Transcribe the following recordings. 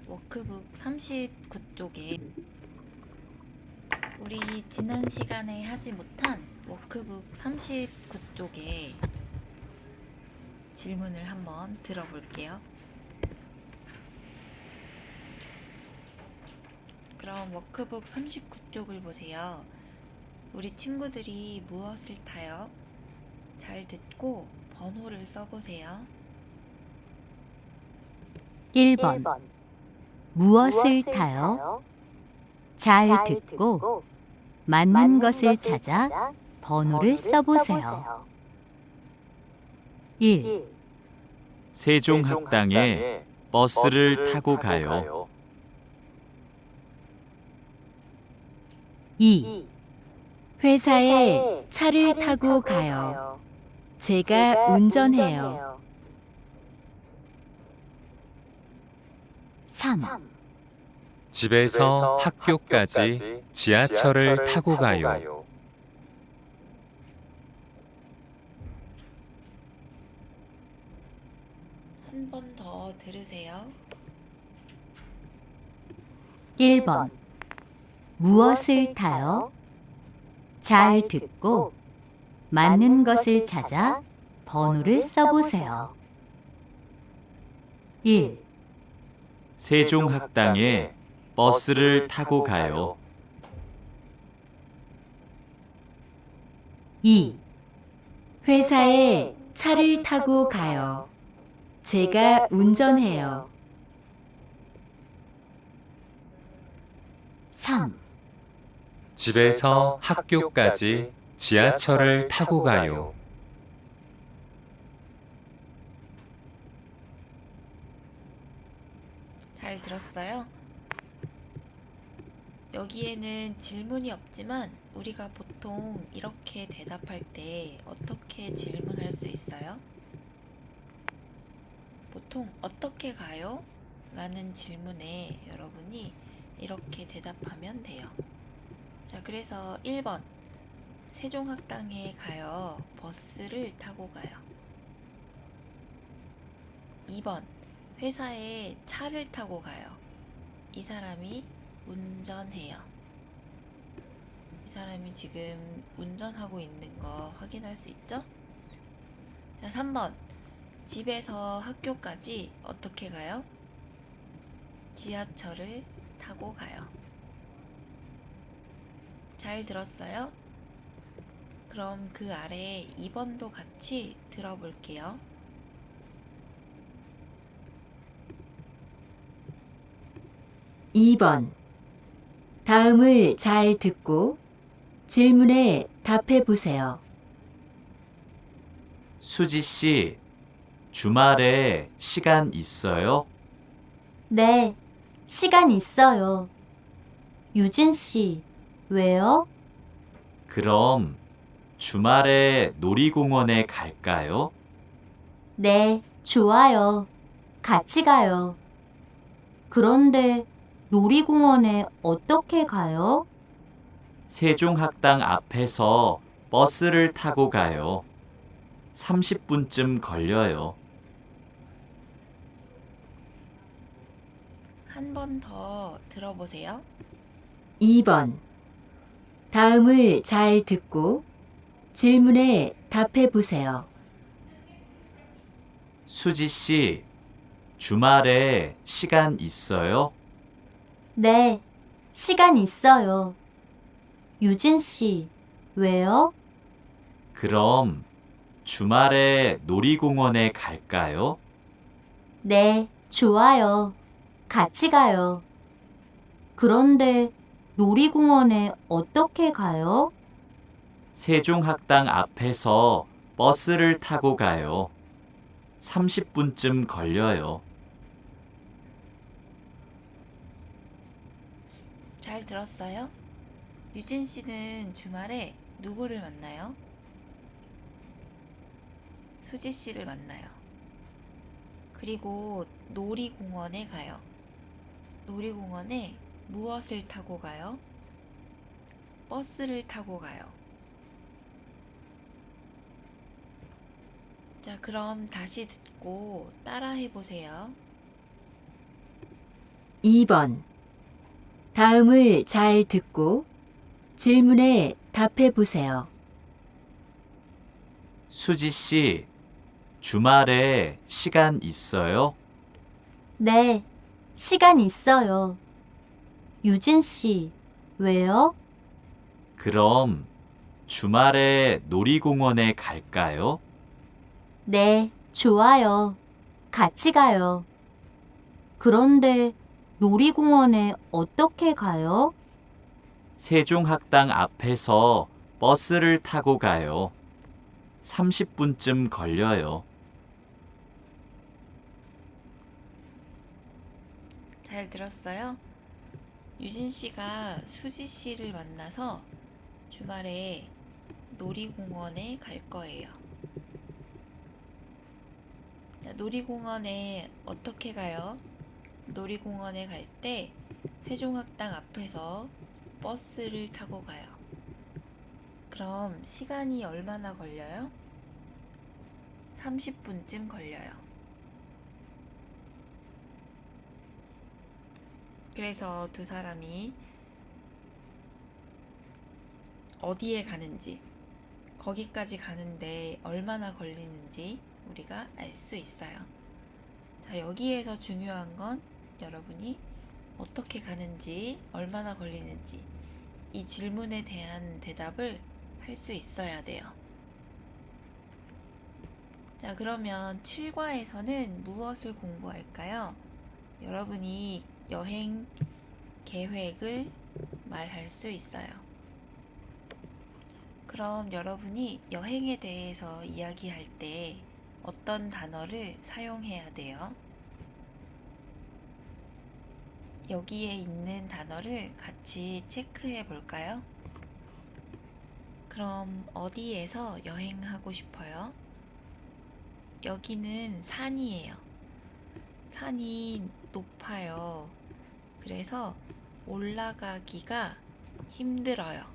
워크북 39쪽에 우리 지난 시간에 하지 못한 워크북 39쪽에 질문을 한번 들어볼게요. 그럼 워크북 39쪽을 보세요. 우리 친구들이 무엇을 타요? 잘 듣고 번호를 써보세요. 1번 무엇을 타요? 잘 듣고 맞는 것을 찾아 번호를 써보세요. 1. 세종학당에 버스를 타고 가요. 2. 회사에 차를 타고 가요. 제가 운전해요. 3. 집에서 학교까지 지하철을 타고 가요. 1번 더 들으세요. 1번 무엇을 타요? 잘 듣고 맞는 것을 찾아 번호를 써보세요. 1. 세종학당에 버스를 타고 가요. 2. 회사에 차를 타고 가요. 제가 운전해요. 3. 집에서 학교까지 지하철을 타고 가요. 잘 들었어요? 여기에는 질문이 없지만 우리가 보통 이렇게 대답할 때 어떻게 질문할 수 있어요? 보통 어떻게 가요? 라는 질문에 여러분이 이렇게 대답하면 돼요. 자, 그래서 1번 세종학당에 가요. 버스를 타고 가요. 2번 회사에 차를 타고 가요. 이 사람이 운전해요. 이 사람이 지금 운전하고 있는 거 확인할 수 있죠? 자, 3번 집에서 학교까지 어떻게 가요? 지하철을 타고 가요. 잘 들었어요? 그럼 그 아래 2번도 같이 들어볼게요. 2번 다음을 잘 듣고 질문에 답해 보세요. 수지 씨, 주말에 시간 있어요? 네, 시간 있어요. 유진 씨, 왜요? 그럼 주말에 놀이공원에 갈까요? 네, 좋아요. 같이 가요. 그런데 놀이공원에 어떻게 가요? 세종학당 앞에서 버스를 타고 가요. 30분쯤 걸려요. 한 번 더 들어보세요. 2번 다음을 잘 듣고 질문에 답해 보세요. 수지 씨, 주말에 시간 있어요? 네, 시간 있어요. 유진 씨, 왜요? 그럼 주말에 놀이공원에 갈까요? 네, 좋아요. 같이 가요. 그런데 놀이공원에 어떻게 가요? 세종학당 앞에서 버스를 타고 가요. 30분쯤 걸려요. 잘 들었어요? 유진 씨는 주말에 누구를 만나요? 수지 씨를 만나요. 그리고 놀이공원에 가요. 놀이공원에 무엇을 타고 가요? 버스를 타고 가요. 자, 그럼 다시 듣고 따라 해보세요. 2번. 다음을 잘 듣고 질문에 답해 보세요. 수지 씨, 주말에 시간 있어요? 네, 시간 있어요. 유진 씨, 왜요? 그럼 주말에 놀이공원에 갈까요? 네, 좋아요. 같이 가요. 그런데 놀이공원에 어떻게 가요? 세종학당 앞에서 버스를 타고 가요. 30분쯤 걸려요. 잘 들었어요? 유진 씨가 수지 씨를 만나서 주말에 놀이공원에 갈 거예요. 자, 놀이공원에 어떻게 가요? 놀이공원에 갈 때 세종학당 앞에서 버스를 타고 가요. 그럼 시간이 얼마나 걸려요? 30분쯤 걸려요. 그래서 두 사람이 어디에 가는지, 거기까지 가는데 얼마나 걸리는지 우리가 알 수 있어요. 자, 여기에서 중요한 건 여러분이 어떻게 가는지, 얼마나 걸리는지 이 질문에 대한 대답을 할 수 있어야 돼요. 자, 그러면 7과에서는 무엇을 공부할까요? 여러분이 여행 계획을 말할 수 있어요. 그럼 여러분이 여행에 대해서 이야기할 때 어떤 단어를 사용해야 돼요? 여기에 있는 단어를 같이 체크해 볼까요? 그럼 어디에서 여행하고 싶어요? 여기는 산이에요. 산이 높아요. 그래서 올라가기가 힘들어요.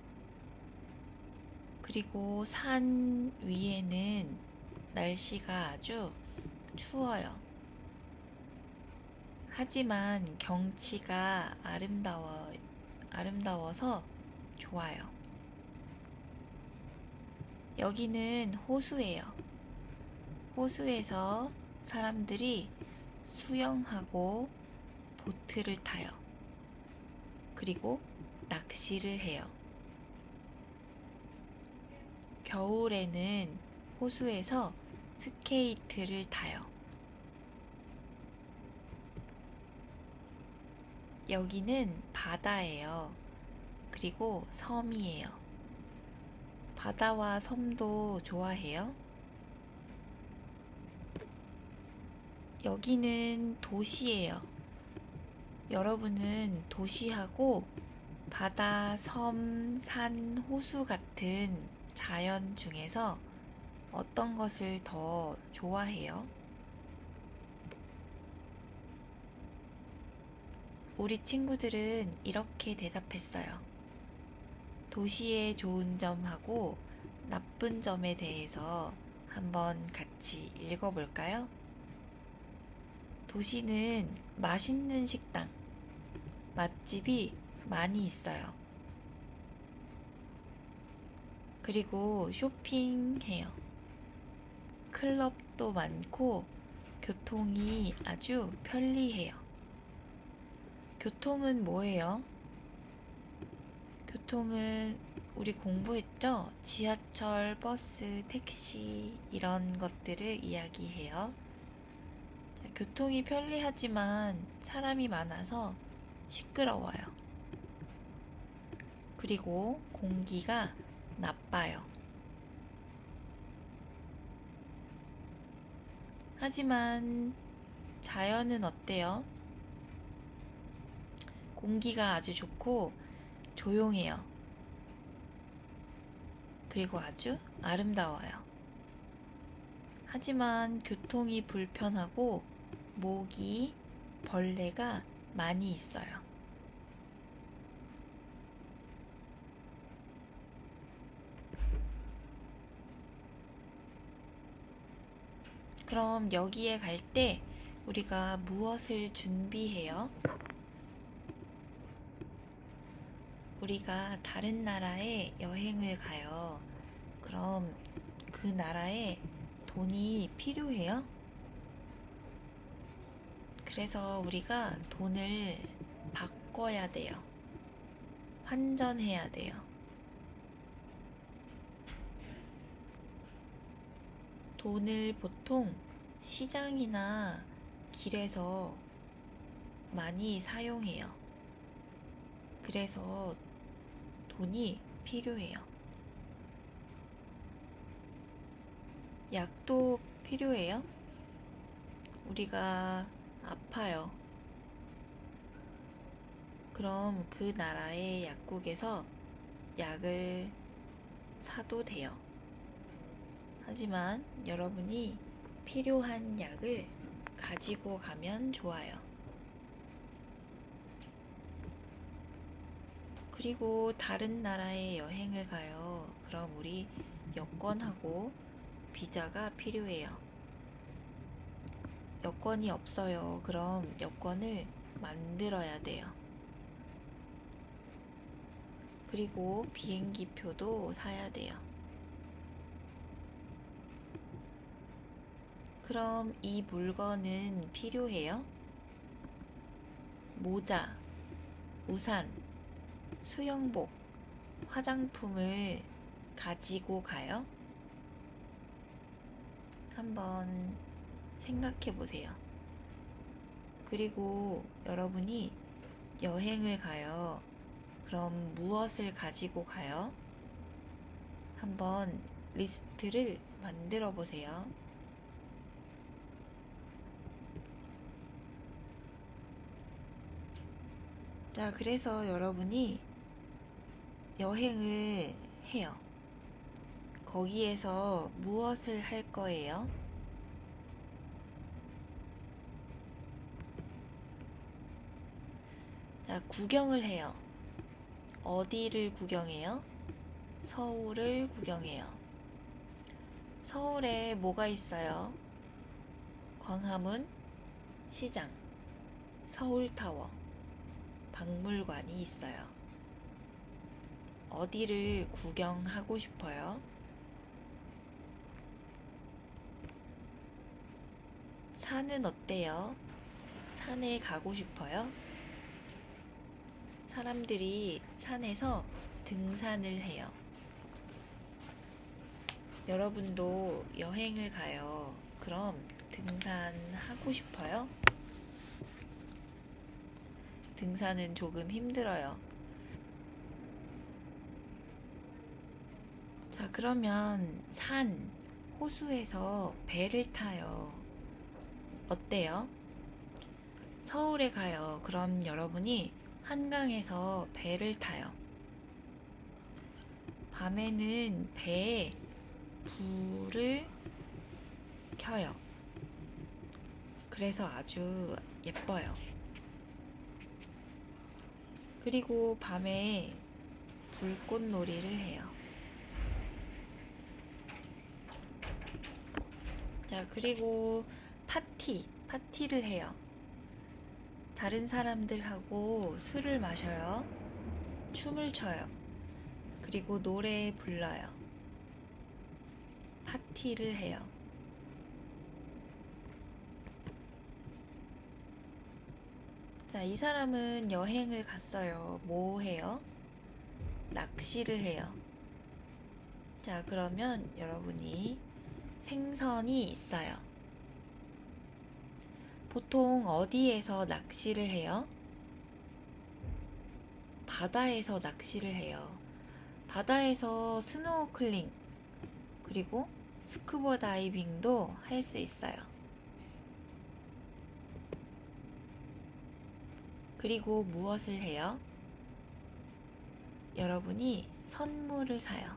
그리고 산 위에는 날씨가 아주 추워요. 하지만 경치가 아름다워서 좋아요. 여기는 호수예요. 호수에서 사람들이 수영하고 보트를 타요. 그리고 낚시를 해요. 겨울에는 호수에서 스케이트를 타요. 여기는 바다예요. 그리고 섬이에요. 바다와 섬도 좋아해요? 여기는 도시예요. 여러분은 도시하고 바다, 섬, 산, 호수 같은 자연 중에서 어떤 것을 더 좋아해요? 우리 친구들은 이렇게 대답했어요. 도시의 좋은 점하고 나쁜 점에 대해서 한번 같이 읽어볼까요? 도시는 맛있는 식당, 맛집이 많이 있어요. 그리고 쇼핑해요. 클럽도 많고 교통이 아주 편리해요. 교통은 뭐예요? 교통은 우리 공부했죠? 지하철, 버스, 택시 이런 것들을 이야기해요. 교통이 편리하지만 사람이 많아서 시끄러워요. 그리고 공기가 나빠요. 하지만 자연은 어때요? 공기가 아주 좋고 조용해요. 그리고 아주 아름다워요. 하지만 교통이 불편하고 모기, 벌레가 많이 있어요. 그럼 여기에 갈 때 우리가 무엇을 준비해요? 우리가 다른 나라에 여행을 가요. 그럼 그 나라에 돈이 필요해요? 그래서 우리가 돈을 바꿔야 돼요. 환전해야 돼요. 돈을 보통 시장이나 길에서 많이 사용해요. 그래서 돈이 필요해요. 약도 필요해요? 우리가 아파요. 그럼 그 나라의 약국에서 약을 사도 돼요. 하지만 여러분이 필요한 약을 가지고 가면 좋아요. 그리고 다른 나라에 여행을 가요. 그럼 우리 여권하고 비자가 필요해요. 여권이 없어요. 그럼 여권을 만들어야 돼요. 그리고 비행기 표도 사야 돼요. 그럼 이 물건은 필요해요? 모자, 우산, 수영복, 화장품을 가지고 가요? 한번 생각해 보세요. 그리고 여러분이 여행을 가요. 그럼 무엇을 가지고 가요? 한번 리스트를 만들어 보세요. 자, 그래서 여러분이 여행을 해요. 거기에서 무엇을 할 거예요? 자, 구경을 해요. 어디를 구경해요? 서울을 구경해요. 서울에 뭐가 있어요? 광화문, 시장, 서울타워, 박물관이 있어요. 어디를 구경하고 싶어요? 산은 어때요? 산에 가고 싶어요? 사람들이 산에서 등산을 해요. 여러분도 여행을 가요. 그럼 등산하고 싶어요? 등산은 조금 힘들어요. 자, 그러면 산, 호수에서 배를 타요. 어때요? 서울에 가요. 그럼 여러분이 한강에서 배를 타요. 밤에는 배에 불을 켜요. 그래서 아주 예뻐요. 그리고 밤에 불꽃놀이를 해요. 자, 그리고 파티를 해요. 다른 사람들하고 술을 마셔요. 춤을 춰요. 그리고 노래 불러요. 파티를 해요. 자, 이 사람은 여행을 갔어요. 뭐 해요? 낚시를 해요. 자, 그러면 여러분이 생선이 있어요. 보통 어디에서 낚시를 해요? 바다에서 낚시를 해요. 바다에서 스노클링, 그리고 스쿠버 다이빙도 할 수 있어요. 그리고 무엇을 해요? 여러분이 선물을 사요.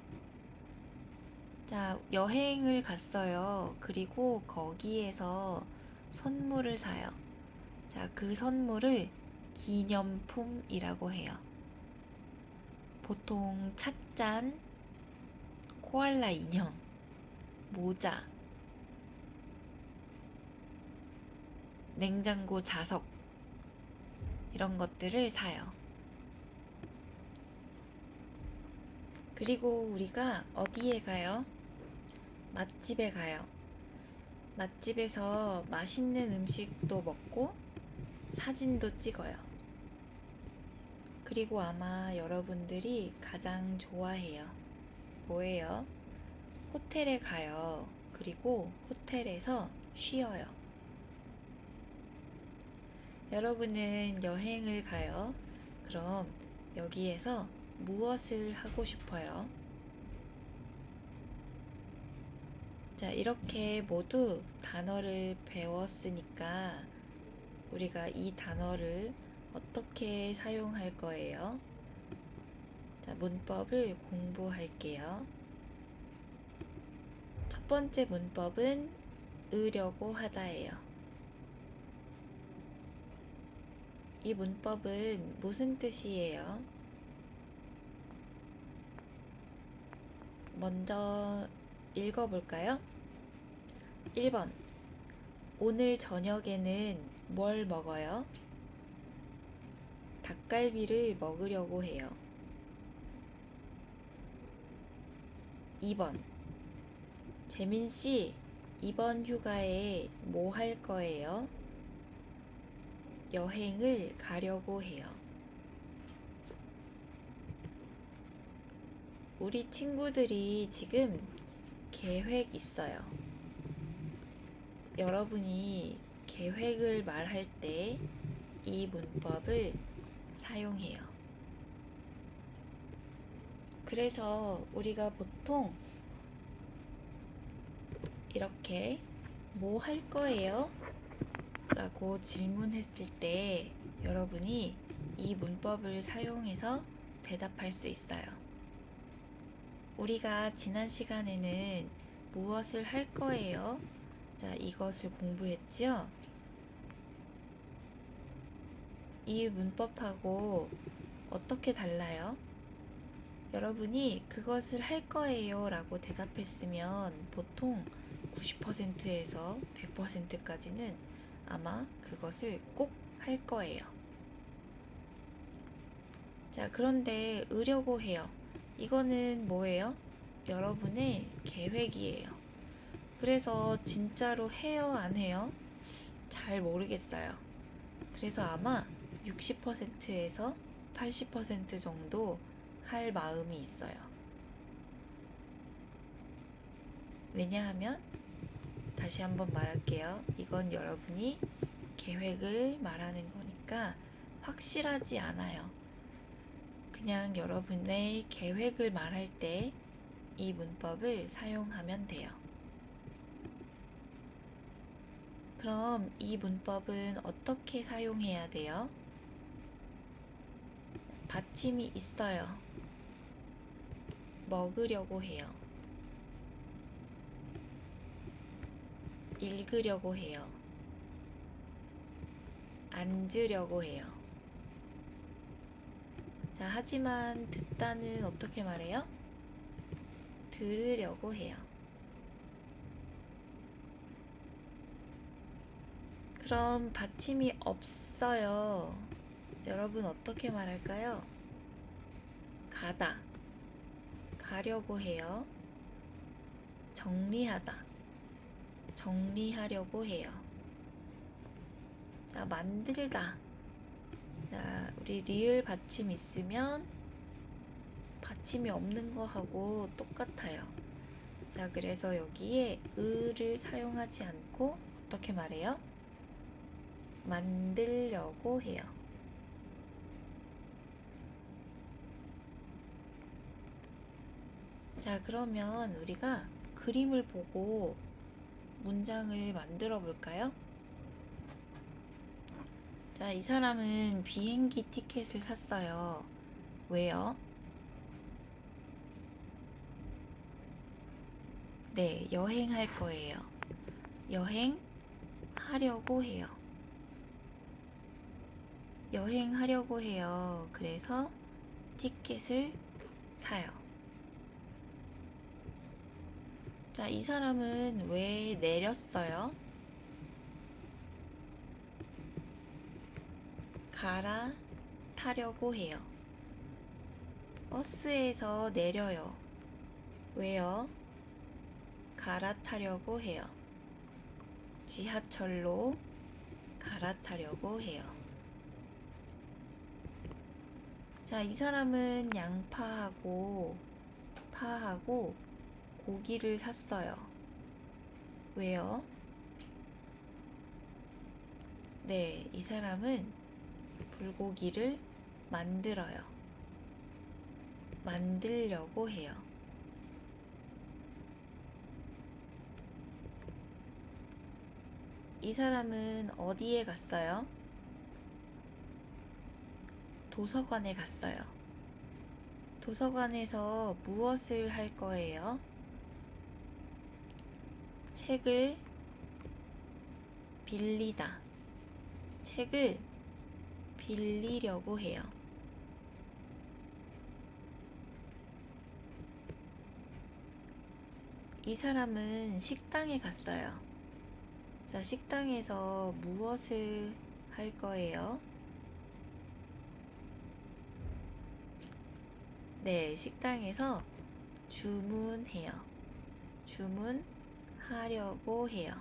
자, 여행을 갔어요. 그리고 거기에서 선물을 사요. 자, 그 선물을 기념품이라고 해요. 보통 찻잔, 코알라 인형, 모자, 냉장고 자석, 이런 것들을 사요. 그리고 우리가 어디에 가요? 맛집에 가요. 맛집에서 맛있는 음식도 먹고 사진도 찍어요. 그리고 아마 여러분들이 가장 좋아해요. 뭐예요? 호텔에 가요. 그리고 호텔에서 쉬어요. 여러분은 여행을 가요. 그럼 여기에서 무엇을 하고 싶어요? 자, 이렇게 모두 단어를 배웠으니까 우리가 이 단어를 어떻게 사용할 거예요? 자, 문법을 공부할게요. 첫 번째 문법은 으려고 하다예요. 이 문법은 무슨 뜻이에요? 먼저 읽어볼까요? 1번. 오늘 저녁에는 뭘 먹어요? 닭갈비를 먹으려고 해요. 2번. 재민씨, 이번 휴가에 뭐 할 거예요? 여행을 가려고 해요. 우리 친구들이 지금 계획 있어요. 여러분이 계획을 말할 때 이 문법을 사용해요. 그래서 우리가 보통 이렇게 뭐 할 거예요? 라고 질문했을 때 여러분이 이 문법을 사용해서 대답할 수 있어요. 우리가 지난 시간에는 무엇을 할 거예요? 자, 이것을 공부했죠? 이 문법하고 어떻게 달라요? 여러분이 그것을 할 거예요 라고 대답했으면 보통 90%에서 100%까지는 아마 그것을 꼭 할 거예요. 자, 그런데 으려고 해요. 이거는 뭐예요? 여러분의 계획이에요. 그래서 진짜로 해요, 안 해요? 잘 모르겠어요. 그래서 아마 60%에서 80% 정도 할 마음이 있어요. 왜냐하면 다시 한번 말할게요. 이건 여러분이 계획을 말하는 거니까 확실하지 않아요. 그냥 여러분의 계획을 말할 때 이 문법을 사용하면 돼요. 그럼 이 문법은 어떻게 사용해야 돼요? 받침이 있어요. 먹으려고 해요. 읽으려고 해요. 앉으려고 해요. 자, 하지만 듣다는 어떻게 말해요? 들으려고 해요. 그럼 받침이 없어요. 여러분 어떻게 말할까요? 가다. 가려고 해요. 정리하다. 정리하려고 해요. 자, 만들다. 자, 우리 리을 받침 있으면 받침이 없는 거하고 똑같아요. 자, 그래서 여기에 을을 사용하지 않고 어떻게 말해요? 만들려고 해요. 자, 그러면 우리가 그림을 보고 문장을 만들어 볼까요? 자, 이 사람은 비행기 티켓을 샀어요. 왜요? 네, 여행할 거예요. 여행하려고 해요. 여행하려고 해요. 그래서 티켓을 사요. 자, 이 사람은 왜 내렸어요? 갈아타려고 해요. 버스에서 내려요. 왜요? 갈아타려고 해요. 지하철로 갈아타려고 해요. 자, 이 사람은 양파하고 파하고 고기를 샀어요. 왜요? 네, 이 사람은 불고기를 만들어요. 만들려고 해요. 이 사람은 어디에 갔어요? 도서관에 갔어요. 도서관에서 무엇을 할 거예요? 책을 빌리다. 책을 빌리려고 해요. 이 사람은 식당에 갔어요. 자, 식당에서 무엇을 할 거예요? 네, 식당에서 주문해요. 주문하려고 해요.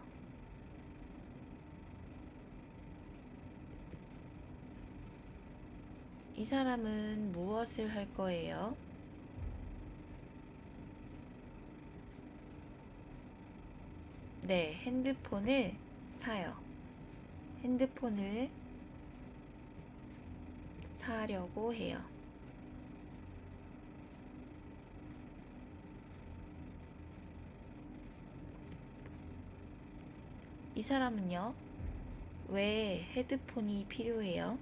이 사람은 무엇을 할 거예요? 네, 핸드폰을 사요. 핸드폰을 사려고 해요. 이 사람은요? 왜 헤드폰이 필요해요?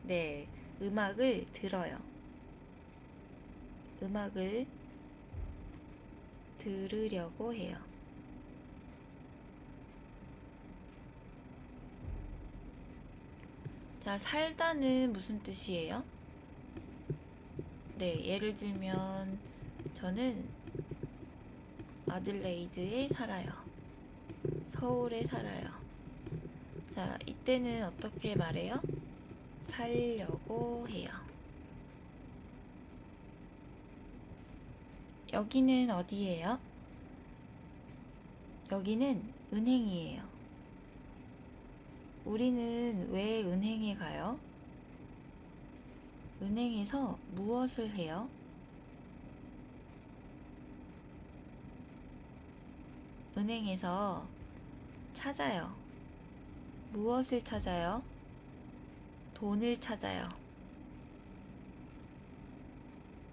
네, 음악을 들어요. 음악을 들으려고 해요. 자, 살다는 무슨 뜻이에요? 네, 예를 들면 저는 아들레이드에 살아요. 서울에 살아요. 자, 이때는 어떻게 말해요? 살려고 해요. 여기는 어디예요? 여기는 은행이에요. 우리는 왜 은행에 가요? 은행에서 무엇을 해요? 은행에서 찾아요. 무엇을 찾아요? 돈을 찾아요.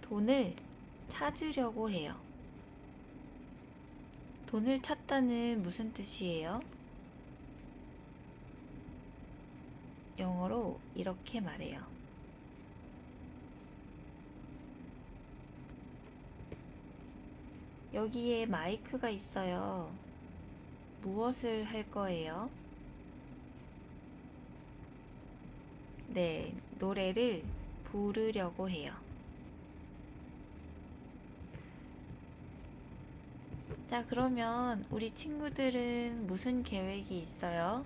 돈을 찾으려고 해요. 돈을 찾다는 무슨 뜻이에요? 영어로 이렇게 말해요. 여기에 마이크가 있어요. 무엇을 할 거예요? 네, 노래를 부르려고 해요. 자, 그러면 우리 친구들은 무슨 계획이 있어요?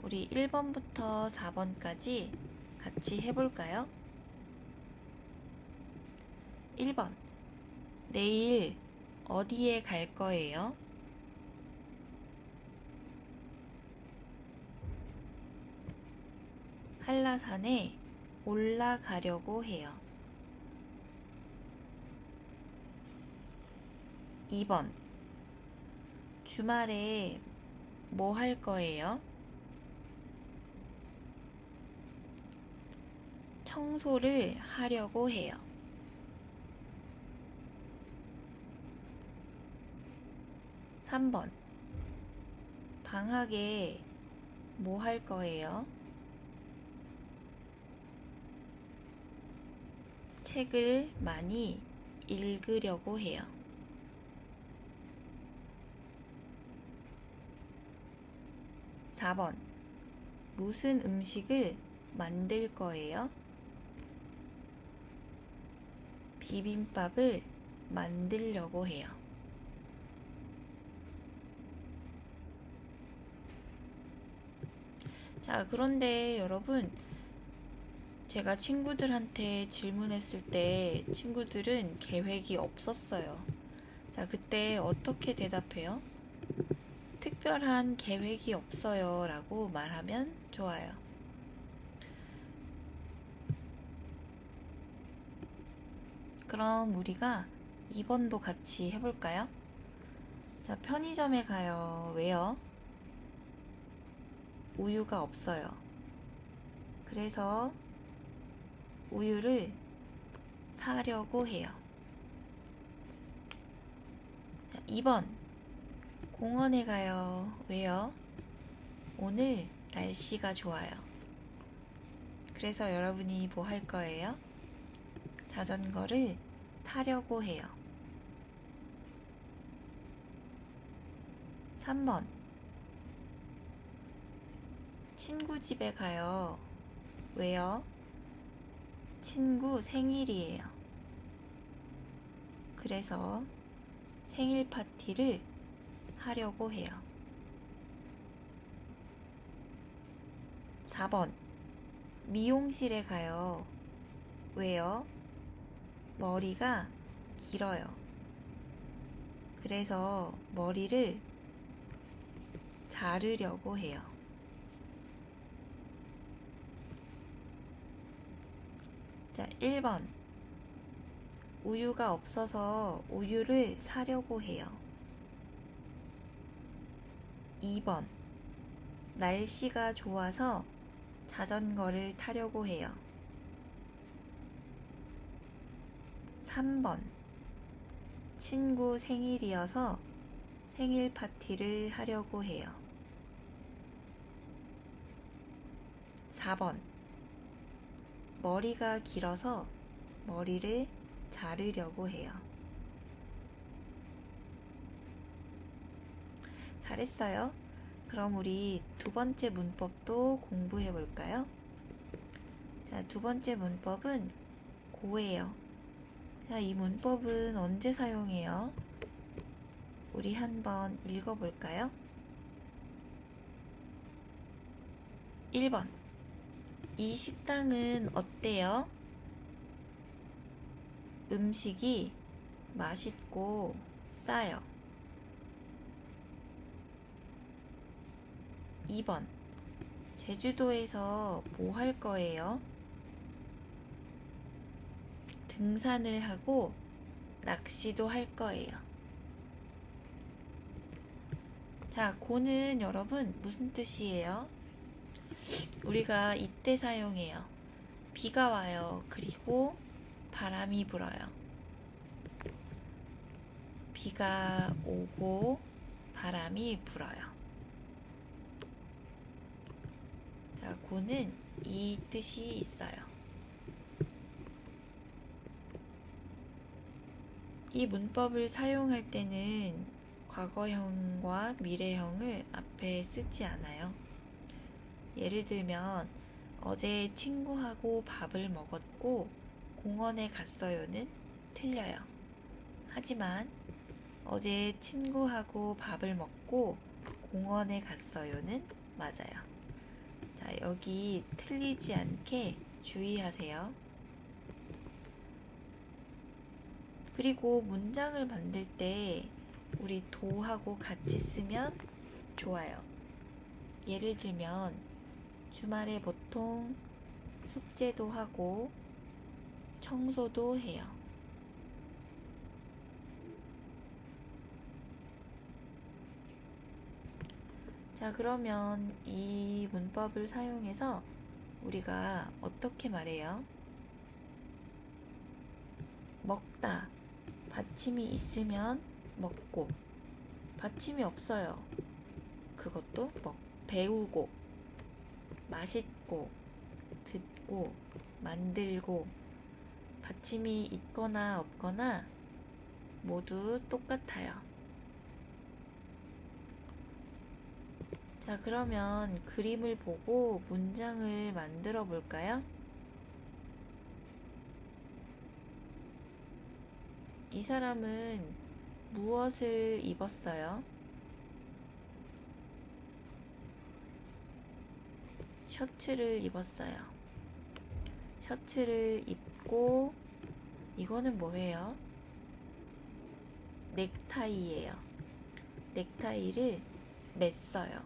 우리 1번부터 4번까지 같이 해볼까요? 1번. 내일 어디에 갈 거예요? 한라산에 올라가려고 해요. 2번. 주말에 뭐 할 거예요? 청소를 하려고 해요. 3번. 방학에 뭐 할 거예요? 책을 많이 읽으려고 해요. 4번. 무슨 음식을 만들 거예요? 비빔밥을 만들려고 해요. 자, 그런데 여러분, 제가 친구들한테 질문했을 때 친구들은 계획이 없었어요. 자, 그때 어떻게 대답해요? 특별한 계획이 없어요 라고 말하면 좋아요. 그럼 우리가 2번도 같이 해볼까요? 자, 편의점에 가요. 왜요? 우유가 없어요. 그래서 우유를 사려고 해요. 자, 2번. 공원에 가요. 왜요? 오늘 날씨가 좋아요. 그래서 여러분이 뭐 할 거예요? 자전거를 타려고 해요. 3번. 친구 집에 가요. 왜요? 친구 생일이에요. 그래서 생일 파티를 하려고 해요. 4번. 미용실에 가요. 왜요? 머리가 길어요. 그래서 머리를 자르려고 해요. 자, 1번. 우유가 없어서 우유를 사려고 해요. 2번. 날씨가 좋아서 자전거를 타려고 해요. 3번. 친구 생일이어서 생일 파티를 하려고 해요. 4번. 머리가 길어서 머리를 자르려고 해요. 잘했어요. 그럼 우리 두 번째 문법도 공부해 볼까요? 자, 두 번째 문법은 고예요. 자, 이 문법은 언제 사용해요? 우리 한번 읽어볼까요? 1번. 이 식당은 어때요? 음식이 맛있고 싸요. 2번. 제주도에서 뭐 할 거예요? 등산을 하고 낚시도 할 거예요. 자, 고는 여러분 무슨 뜻이에요? 우리가 이때 사용해요. 비가 와요. 그리고 바람이 불어요. 비가 오고 바람이 불어요. 자, 고는 이 뜻이 있어요. 이 문법을 사용할 때는 과거형과 미래형을 앞에 쓰지 않아요. 예를 들면 어제 친구하고 밥을 먹었고 공원에 갔어요는 틀려요. 하지만 어제 친구하고 밥을 먹고 공원에 갔어요는 맞아요. 자, 여기 틀리지 않게 주의하세요. 그리고 문장을 만들 때 우리 도하고 같이 쓰면 좋아요. 예를 들면 주말에 보통 숙제도 하고 청소도 해요. 자, 그러면 이 문법을 사용해서 우리가 어떻게 말해요? 먹다. 받침이 있으면 먹고, 받침이 없어요. 그것도 배우고, 맛있고, 듣고, 만들고, 받침이 있거나 없거나 모두 똑같아요. 자, 그러면 그림을 보고 문장을 만들어 볼까요? 이 사람은 무엇을 입었어요? 셔츠를 입었어요. 셔츠를 입고 이거는 뭐예요? 넥타이예요. 넥타이를 맸어요.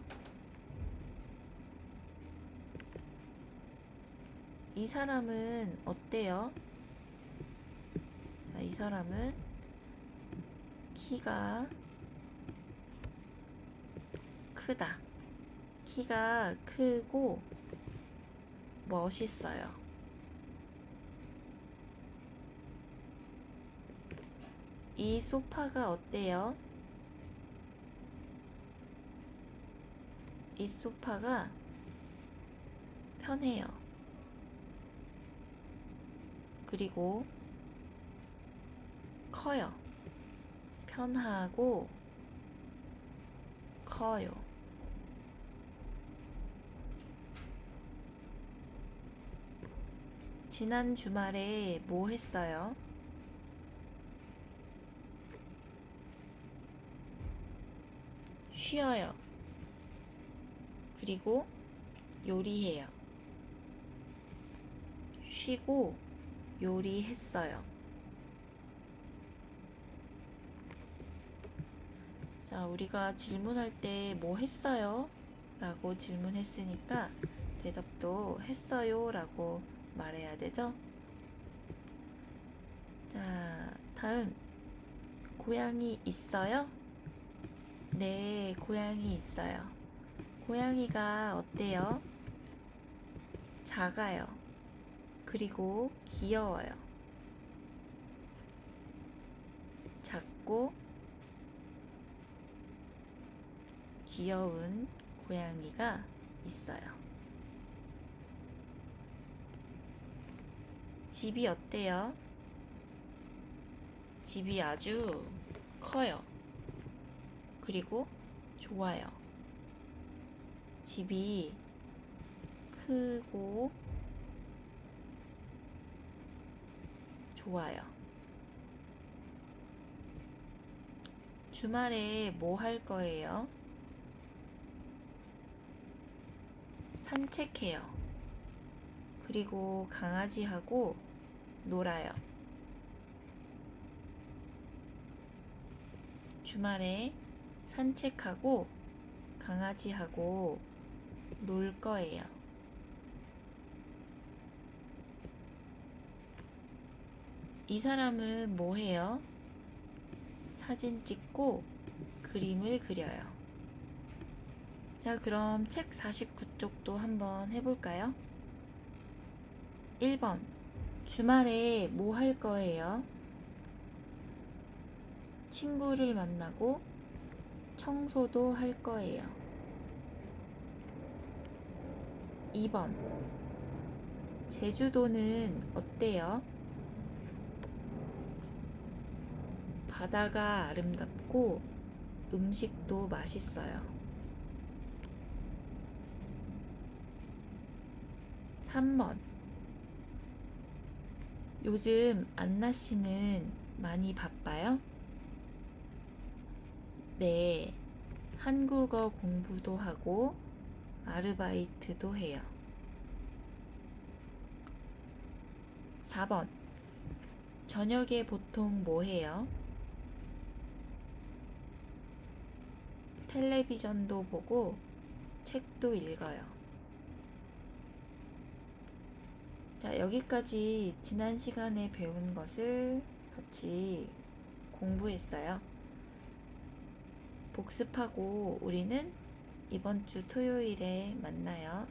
이 사람은 어때요? 자, 이 사람은 키가 크다. 키가 크고 멋있어요. 이 소파가 어때요? 이 소파가 편해요. 그리고 커요. 편하고 커요. 지난 주말에 뭐 했어요? 쉬어요. 그리고 요리해요. 쉬고 요리했어요. 자, 우리가 질문할 때 뭐 했어요? 라고 질문했으니까 대답도 했어요 라고 말해야 되죠? 자, 다음. 고양이 있어요? 네, 고양이 있어요. 고양이가 어때요? 작아요. 그리고 귀여워요. 작고 귀여운 고양이가 있어요. 집이 어때요? 집이 아주 커요. 그리고 좋아요. 집이 크고 좋아요. 주말에 뭐 할 거예요? 산책해요. 그리고 강아지하고 놀아요. 주말에 산책하고 강아지하고 놀 거예요. 이 사람은 뭐 해요? 사진 찍고 그림을 그려요. 자, 그럼 책 49쪽도 한번 해볼까요? 1번. 주말에 뭐 할 거예요? 친구를 만나고 청소도 할 거예요. 2번. 제주도는 어때요? 바다가 아름답고 음식도 맛있어요. 3번. 요즘 안나 씨는 많이 바빠요? 네, 한국어 공부도 하고 아르바이트도 해요. 4번. 저녁에 보통 뭐 해요? 텔레비전도 보고 책도 읽어요. 자, 여기까지 지난 시간에 배운 것을 같이 공부했어요. 복습하고 우리는 이번 주 토요일에 만나요.